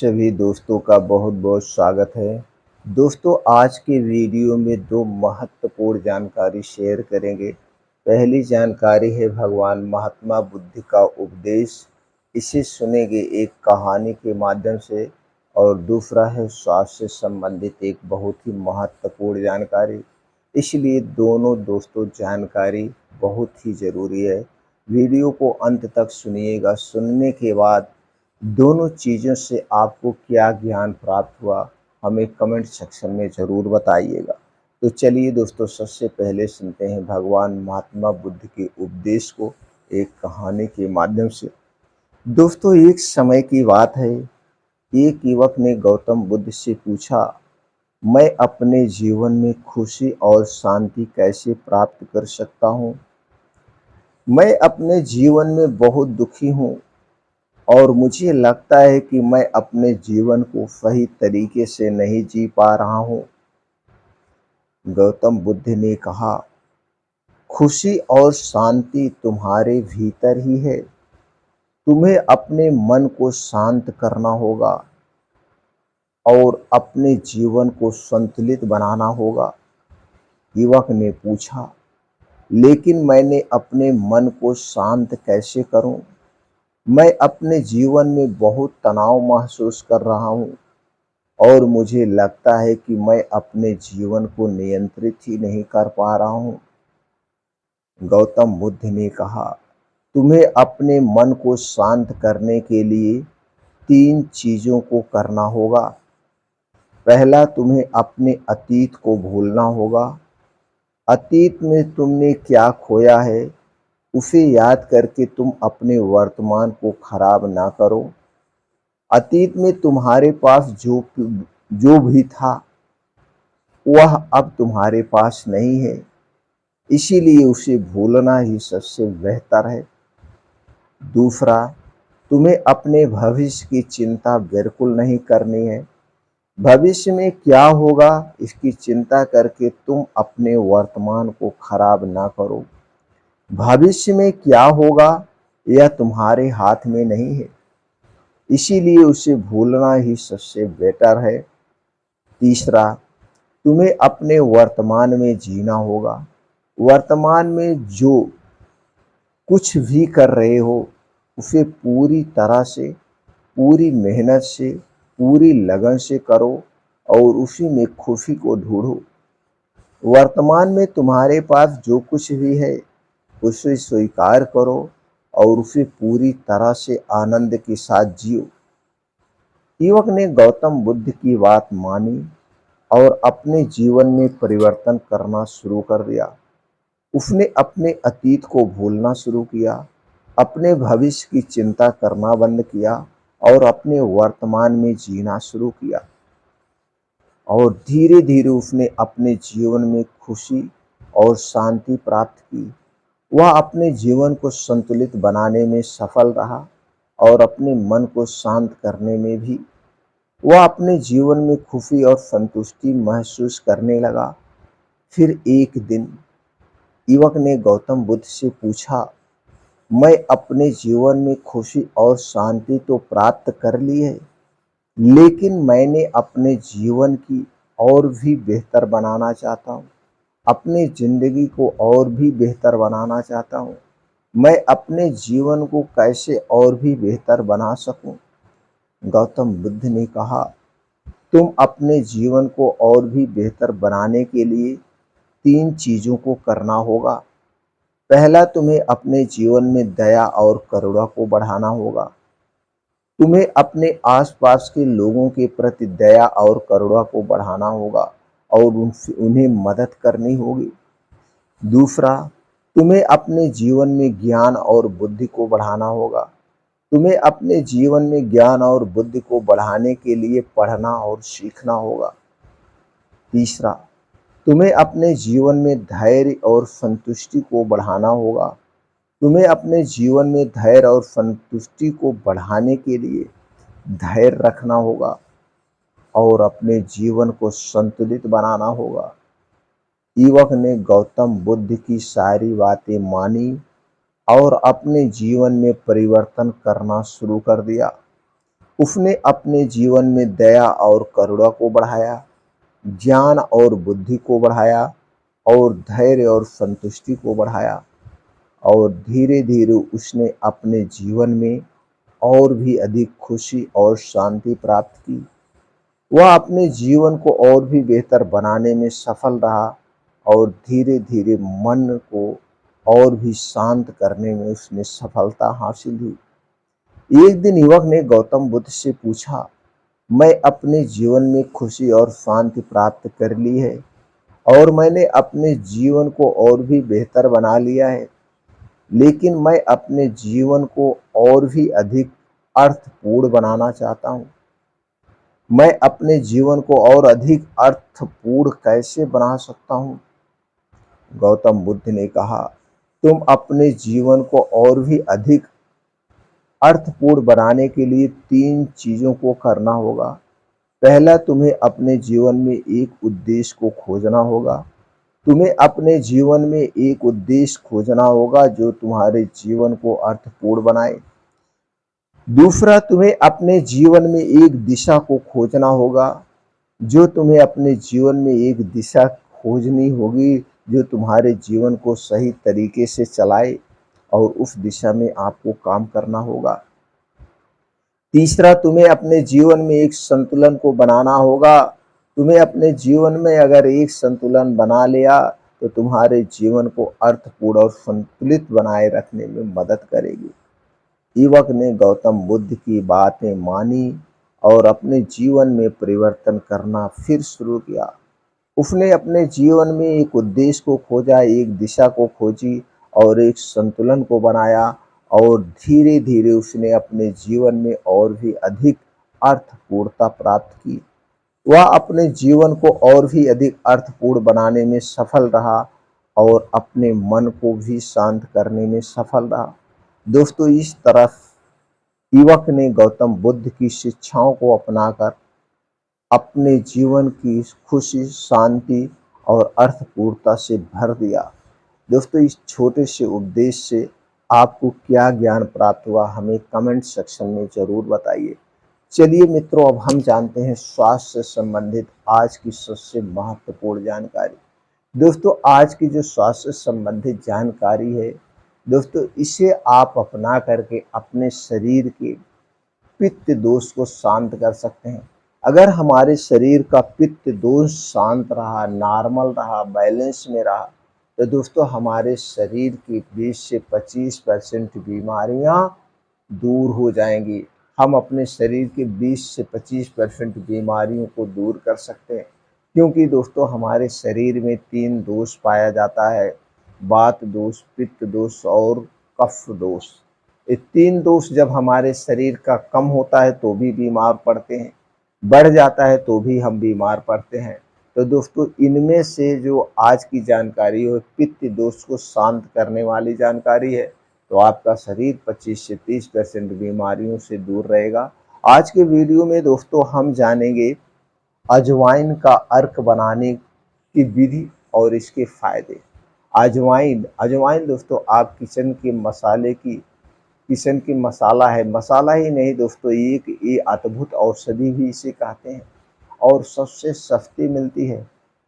सभी दोस्तों का बहुत बहुत स्वागत है। दोस्तों, आज के वीडियो में दो महत्वपूर्ण जानकारी शेयर करेंगे। पहली जानकारी है भगवान महात्मा बुद्ध का उपदेश, इसे सुनेंगे एक कहानी के माध्यम से। और दूसरा है स्वास्थ्य से संबंधित एक बहुत ही महत्वपूर्ण जानकारी। इसलिए दोनों दोस्तों जानकारी बहुत ही ज़रूरी है। वीडियो को अंत तक सुनिएगा। सुनने के बाद दोनों चीज़ों से आपको क्या ज्ञान प्राप्त हुआ, हमें कमेंट सेक्शन में ज़रूर बताइएगा। तो चलिए दोस्तों, सबसे पहले सुनते हैं भगवान महात्मा बुद्ध के उपदेश को एक कहानी के माध्यम से। दोस्तों, एक समय की बात है। एक युवक ने गौतम बुद्ध से पूछा, मैं अपने जीवन में खुशी और शांति कैसे प्राप्त कर सकता हूँ? मैं अपने जीवन में बहुत दुखी हूँ और मुझे लगता है कि मैं अपने जीवन को सही तरीके से नहीं जी पा रहा हूँ। गौतम बुद्ध ने कहा, खुशी और शांति तुम्हारे भीतर ही है। तुम्हें अपने मन को शांत करना होगा और अपने जीवन को संतुलित बनाना होगा। युवक ने पूछा, लेकिन मैंने अपने मन को शांत कैसे करूं? मैं अपने जीवन में बहुत तनाव महसूस कर रहा हूँ और मुझे लगता है कि मैं अपने जीवन को नियंत्रित ही नहीं कर पा रहा हूँ। गौतम बुद्ध ने कहा, तुम्हें अपने मन को शांत करने के लिए तीन चीज़ों को करना होगा। पहला, तुम्हें अपने अतीत को भूलना होगा। अतीत में तुमने क्या खोया है, उसे याद करके तुम अपने वर्तमान को खराब ना करो। अतीत में तुम्हारे पास जो भी था वह अब तुम्हारे पास नहीं है, इसीलिए उसे भूलना ही सबसे बेहतर है। दूसरा, तुम्हें अपने भविष्य की चिंता बिल्कुल नहीं करनी है। भविष्य में क्या होगा इसकी चिंता करके तुम अपने वर्तमान को खराब ना करो। भविष्य में क्या होगा यह तुम्हारे हाथ में नहीं है, इसीलिए उसे भूलना ही सबसे बेटर है। तीसरा, तुम्हें अपने वर्तमान में जीना होगा। वर्तमान में जो कुछ भी कर रहे हो उसे पूरी तरह से, पूरी मेहनत से, पूरी लगन से करो और उसी में खुशी को ढूंढो। वर्तमान में तुम्हारे पास जो कुछ भी है उसे स्वीकार करो और उसे पूरी तरह से आनंद के साथ जियो। युवक ने गौतम बुद्ध की बात मानी और अपने जीवन में परिवर्तन करना शुरू कर दिया। उसने अपने अतीत को भूलना शुरू किया, अपने भविष्य की चिंता करना बंद किया और अपने वर्तमान में जीना शुरू किया। और धीरे धीरे उसने अपने जीवन में खुशी और शांति प्राप्त की। वह अपने जीवन को संतुलित बनाने में सफल रहा और अपने मन को शांत करने में भी। वह अपने जीवन में खुशी और संतुष्टि महसूस करने लगा। फिर एक दिन युवक ने गौतम बुद्ध से पूछा, मैं अपने जीवन में खुशी और शांति तो प्राप्त कर ली है, लेकिन मैंने अपने जीवन की और भी बेहतर बनाना चाहता हूँ। अपनी जिंदगी को और भी बेहतर बनाना चाहता हूँ। मैं अपने जीवन को कैसे और भी बेहतर बना सकूं? गौतम बुद्ध ने कहा, तुम अपने जीवन को और भी बेहतर बनाने के लिए तीन चीज़ों को करना होगा। पहला, तुम्हें अपने जीवन में दया और करुणा को बढ़ाना होगा। तुम्हें अपने आसपास के लोगों के प्रति दया और करुणा को बढ़ाना होगा और उन्हें मदद करनी होगी। दूसरा, तुम्हें अपने जीवन में ज्ञान और बुद्धि को बढ़ाना होगा। तुम्हें अपने जीवन में ज्ञान और बुद्धि को बढ़ाने के लिए पढ़ना और सीखना होगा। तीसरा, तुम्हें अपने जीवन में धैर्य और संतुष्टि को बढ़ाना होगा। तुम्हें अपने जीवन में धैर्य और संतुष्टि को बढ़ाने के लिए धैर्य रखना होगा और अपने जीवन को संतुलित बनाना होगा। युवक ने गौतम बुद्ध की सारी बातें मानी और अपने जीवन में परिवर्तन करना शुरू कर दिया। उसने अपने जीवन में दया और करुणा को बढ़ाया, ज्ञान और बुद्धि को बढ़ाया और धैर्य और संतुष्टि को बढ़ाया। और धीरे धीरे उसने अपने जीवन में और भी अधिक खुशी और शांति प्राप्त की। वह अपने जीवन को और भी बेहतर बनाने में सफल रहा और धीरे धीरे मन को और भी शांत करने में उसने सफलता हासिल हुई। एक दिन युवक ने गौतम बुद्ध से पूछा, मैं अपने जीवन में खुशी और शांति प्राप्त कर ली है और मैंने अपने जीवन को और भी बेहतर बना लिया है, लेकिन मैं अपने जीवन को और भी अधिक अर्थपूर्ण बनाना चाहता हूँ। मैं अपने जीवन को और अधिक अर्थपूर्ण कैसे बना सकता हूँ? गौतम बुद्ध ने कहा, तुम अपने जीवन को और भी अधिक अर्थपूर्ण बनाने के लिए 3 चीज़ों को करना होगा। पहला, तुम्हें अपने जीवन में एक उद्देश्य को खोजना होगा। तुम्हें अपने जीवन में एक उद्देश्य खोजना होगा जो तुम्हारे जीवन को अर्थपूर्ण बनाए। दूसरा, तुम्हें अपने जीवन में एक दिशा को खोजना होगा, जो तुम्हें अपने जीवन में एक दिशा खोजनी होगी जो तुम्हारे जीवन को सही तरीके से चलाए और उस दिशा में आपको काम करना होगा। तीसरा, तुम्हें अपने जीवन में एक संतुलन को बनाना होगा। तुम्हें अपने जीवन में अगर एक संतुलन बना लिया तो तुम्हारे जीवन को अर्थपूर्ण और संतुलित बनाए रखने में मदद करेगी। युवक ने गौतम बुद्ध की बातें मानी और अपने जीवन में परिवर्तन करना फिर शुरू किया। उसने अपने जीवन में एक उद्देश्य को खोजा, एक दिशा को खोजी और एक संतुलन को बनाया और धीरे धीरे उसने अपने जीवन में और भी अधिक अर्थपूर्णता प्राप्त की। वह अपने जीवन को और भी अधिक अर्थपूर्ण बनाने में सफल रहा और अपने मन को भी शांत करने में सफल रहा। दोस्तों, इस तरफ युवक ने गौतम बुद्ध की शिक्षाओं को अपनाकर अपने जीवन की खुशी, शांति और अर्थपूर्णता से भर दिया। दोस्तों, इस छोटे से उपदेश से आपको क्या ज्ञान प्राप्त हुआ, हमें कमेंट सेक्शन में ज़रूर बताइए। चलिए मित्रों, अब हम जानते हैं स्वास्थ्य से संबंधित आज की सबसे महत्वपूर्ण जानकारी। दोस्तों, आज की जो स्वास्थ्य से संबंधित जानकारी है, दोस्तों इसे आप अपना करके अपने शरीर के पित्त दोष को शांत कर सकते हैं। अगर हमारे शरीर का पित्त दोष शांत रहा, नॉर्मल रहा, बैलेंस में रहा, तो दोस्तों हमारे शरीर की 20 से 25% बीमारियां दूर हो जाएंगी। हम अपने शरीर के 20 से 25% बीमारियों को दूर कर सकते हैं, क्योंकि दोस्तों हमारे शरीर में 3 दोष पाया जाता है, वात दोष, पित्त दोष और कफ दोष। ये 3 दोष जब हमारे शरीर का कम होता है तो भी बीमार पड़ते हैं, बढ़ जाता है तो भी हम बीमार पड़ते हैं। तो दोस्तों, इनमें से जो आज की जानकारी है पित्त दोष को शांत करने वाली जानकारी है, तो आपका शरीर 25 से 30% बीमारियों से दूर रहेगा। आज के वीडियो में दोस्तों हम जानेंगे अजवाइन का अर्क बनाने की विधि और इसके फायदे। अजवाइन अजवाइन दोस्तों आप किचन की मसाला है, मसाला ही नहीं दोस्तों, ये अद्भुत औषधि भी इसे कहते हैं और सबसे सस्ती मिलती है।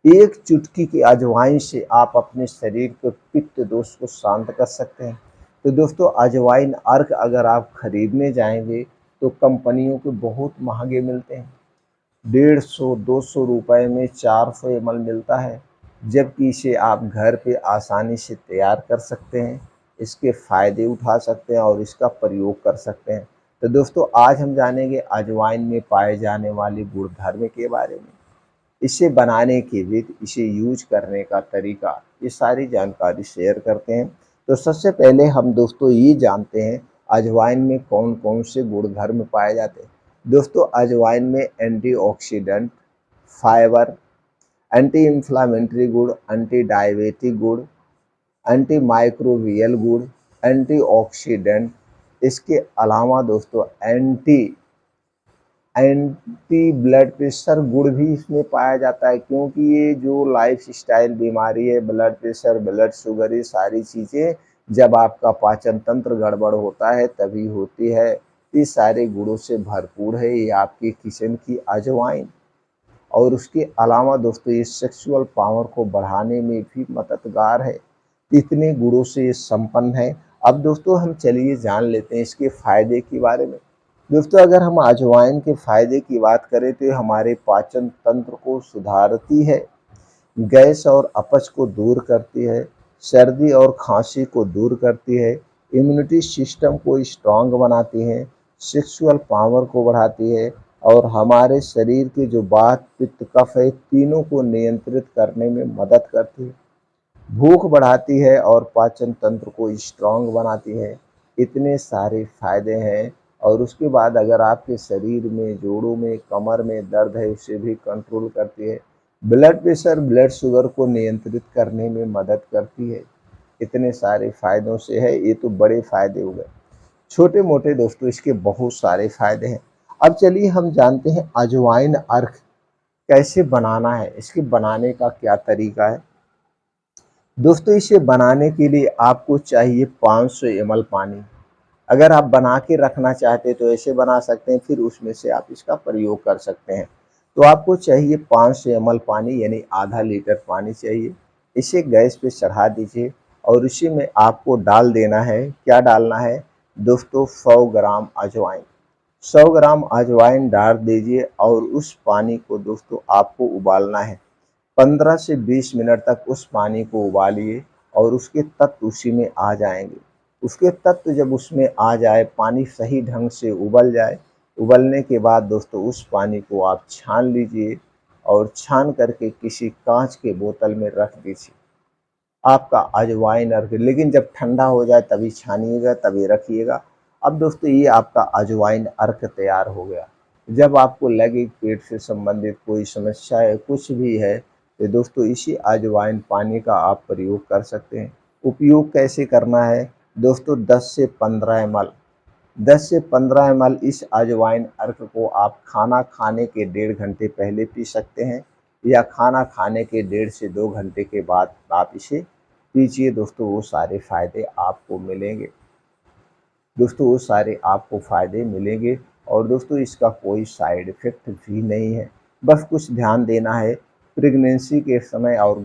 एक चुटकी की अजवाइन से आप अपने शरीर के पित्त दोष को शांत कर सकते हैं। तो दोस्तों, अजवाइन अर्क अगर आप खरीदने जाएंगे तो कंपनियों के बहुत महंगे मिलते हैं, 150-200 रुपए में 400 ml मिलता है, जबकि इसे आप घर पे आसानी से तैयार कर सकते हैं, इसके फ़ायदे उठा सकते हैं और इसका प्रयोग कर सकते हैं। तो दोस्तों, आज हम जानेंगे अजवाइन में पाए जाने वाले गुणधर्म के बारे में, इसे बनाने की विधि, इसे यूज करने का तरीका, ये सारी जानकारी शेयर करते हैं। तो सबसे पहले हम दोस्तों ये जानते हैं अजवाइन में कौन कौन से गुणधर्म पाए जाते हैं। दोस्तों, अजवाइन में एंटीऑक्सीडेंट, फाइबर, एंटी इन्फ्लामेटरी गुण, एंटी डायबिटिक गुण, एंटी माइक्रोबियल गुण, एंटीऑक्सीडेंट, इसके अलावा दोस्तों एंटी ब्लड प्रेशर गुण भी इसमें पाया जाता है, क्योंकि ये जो लाइफ स्टाइल बीमारी है, ब्लड प्रेशर, ब्लड शुगर, ये सारी चीज़ें जब आपका पाचन तंत्र गड़बड़ होता है तभी होती है। ये सारे गुणों से भरपूर है ये आपके किचन की अजवाइन। और उसके अलावा दोस्तों ये सेक्सुअल पावर को बढ़ाने में भी मददगार है। इतने गुणों से ये संपन्न है। अब दोस्तों हम चलिए जान लेते हैं इसके फायदे के बारे में। दोस्तों अगर हम अजवाइन के फायदे की बात करें तो ये हमारे पाचन तंत्र को सुधारती है, गैस और अपच को दूर करती है, सर्दी और खांसी को दूर करती है, इम्यूनिटी सिस्टम को स्ट्रांग बनाती है, सेक्सुअल पावर को बढ़ाती है और हमारे शरीर के जो वात पित्त कफ है तीनों को नियंत्रित करने में मदद करती है, भूख बढ़ाती है और पाचन तंत्र को स्ट्रांग बनाती है। इतने सारे फायदे हैं। और उसके बाद अगर आपके शरीर में जोड़ों में कमर में दर्द है उसे भी कंट्रोल करती है, ब्लड प्रेशर ब्लड शुगर को नियंत्रित करने में मदद करती है। इतने सारे फायदों से है, ये तो बड़े फायदे हो गए। छोटे मोटे दोस्तों इसके बहुत सारे फायदे हैं। अब चलिए हम जानते हैं अजवाइन अर्क कैसे बनाना है, इसके बनाने का क्या तरीका है। दोस्तों इसे बनाने के लिए आपको चाहिए 500 ml पानी। अगर आप बना के रखना चाहते हैं तो ऐसे बना सकते हैं, फिर उसमें से आप इसका प्रयोग कर सकते हैं। तो आपको चाहिए 500 ml पानी यानी आधा लीटर पानी चाहिए। इसे गैस पे चढ़ा दीजिए और इसी में आपको डाल देना है, क्या डालना है दोस्तों, 100 ग्राम अजवाइन। 100 ग्राम अजवाइन डाल दीजिए और उस पानी को दोस्तों आपको उबालना है। 15 से 20 मिनट तक उस पानी को उबालिए और उसके तत्व उसी में आ जाएंगे। उसके तत्व जब उसमें आ जाए, पानी सही ढंग से उबल जाए, उबलने के बाद दोस्तों उस पानी को आप छान लीजिए और छान करके किसी कांच के बोतल में रख दीजिए। आपका अजवाइन अर्क, लेकिन जब ठंडा हो जाए तभी छानिएगा, तभी रखिएगा। अब दोस्तों ये आपका अजवाइन अर्क तैयार हो गया। जब आपको लगे पेट से संबंधित कोई समस्या है, कुछ भी है, तो दोस्तों इसी अजवाइन पानी का आप प्रयोग कर सकते हैं। उपयोग कैसे करना है दोस्तों, 10 से 15 ml 10 से 15 ml इस अजवाइन अर्क को आप खाना खाने के 1.5 घंटे पहले पी सकते हैं या खाना खाने के 1.5 से 2 घंटे के बाद आप इसे पीजिए। दोस्तों वो सारे फायदे आपको मिलेंगे। दोस्तों वो सारे आपको फ़ायदे मिलेंगे और दोस्तों इसका कोई साइड इफ़ेक्ट भी नहीं है। बस कुछ ध्यान देना है प्रेगनेंसी के समय और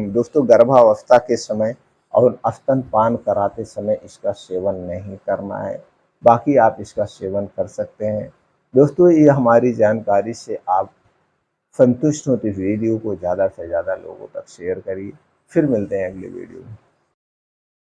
दोस्तों गर्भावस्था के समय और स्तनपान कराते समय इसका सेवन नहीं करना है। बाकी आप इसका सेवन कर सकते हैं। दोस्तों ये हमारी जानकारी से आप संतुष्ट हो तो वीडियो को ज़्यादा से ज़्यादा लोगों तक शेयर करिए। फिर मिलते हैं अगले वीडियो में।